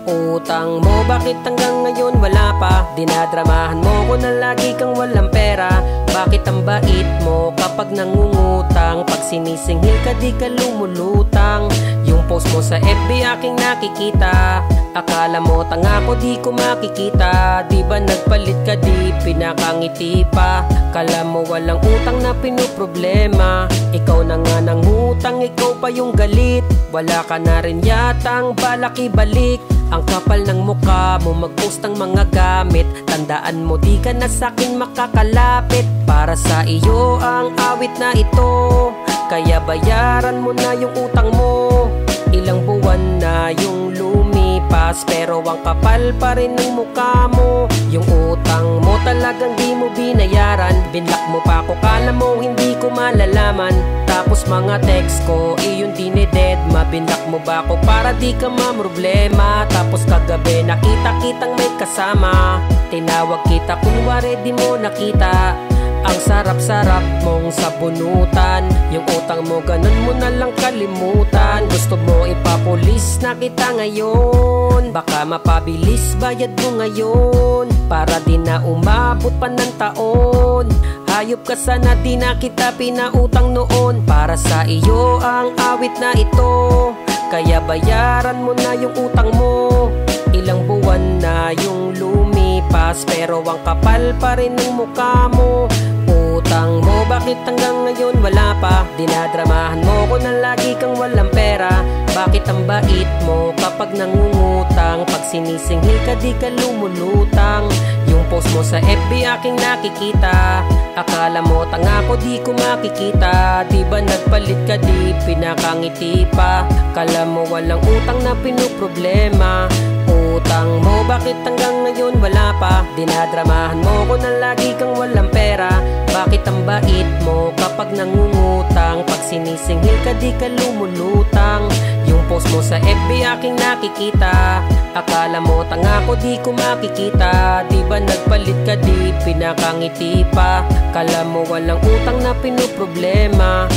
Utang mo, bakit hanggang ngayon wala pa? Dinadramahan mo ko na lagi kang walang pera. Bakit ang bait mo kapag nangungutang? Pag sinisingil ka di ka lumulutang. Yung post mo sa FB aking nakikita. Akala mo tanga ko di ko makikita. Di ba nagpalit ka di pinakangiti pa? Kala mo walang utang na pinoproblema. Ikaw na nga nangutang, ikaw pa yung galit. Wala ka na rin yatang balak ibalik. Ang kapal ng mukha mo mag-post ng mga gamit. Tandaan mo di ka na sa'kin makakalapit. Para sa iyo ang awit na ito, kaya bayaran mo na yung utang mo. Ilang buwan na yung lumipas, pero ang kapal pa rin ng mukha mo. Yung utang mo talagang di mo binayaran. Binlock mo pa ako, kala mo hindi ko malalaman. Tapos mga text ko, iyon dineded. Mabinlock mo ba ako para di ka mamroblema? Tapos kagabi nakita kitang may kasama. Tinawag kita kunwari di mo nakita. Ang sarap-sarap mong sabunutan. Yung utang mo ganun mo na lang kalimutan. Gusto mo ipapulis na kita ngayon. Baka mapabilis bayad mo ngayon, para di na umabot pa ng taon. Hayop ka sana di na kita pinautang noon. Para sa iyo ang awit na ito, kaya bayaran mo na yung utang mo. Ilang buwan na yung lumipas, pero ang kapal pa rin ng mukha mo. Utang mo, bakit hanggang ngayon wala pa? Dinadramahan mo ko na lagi kang walang pera. Bakit ang bait mo kapag nangungutang? Pag sinisingil ka di ka lumulutang. Yung post mo sa FB aking nakikita. Akala mo tanga ko di ko makikita. Di ba nagpalit ka di pinakangiti pa? Kala mo walang utang na pinoproblema. Utang mo, bakit hanggang ngayon wala pa? Dinadramahan mo ko na lagi kang walang pera. Bakit ang bait mo kapag nangungutang? Pag sinisingil ka di ka lumulutang. Yung post mo sa FB aking nakikita. Akala mo tanga ko di ko makikita. Di ba nagpalit ka di pinakangiti pa? Kala mo walang utang na pinoproblema.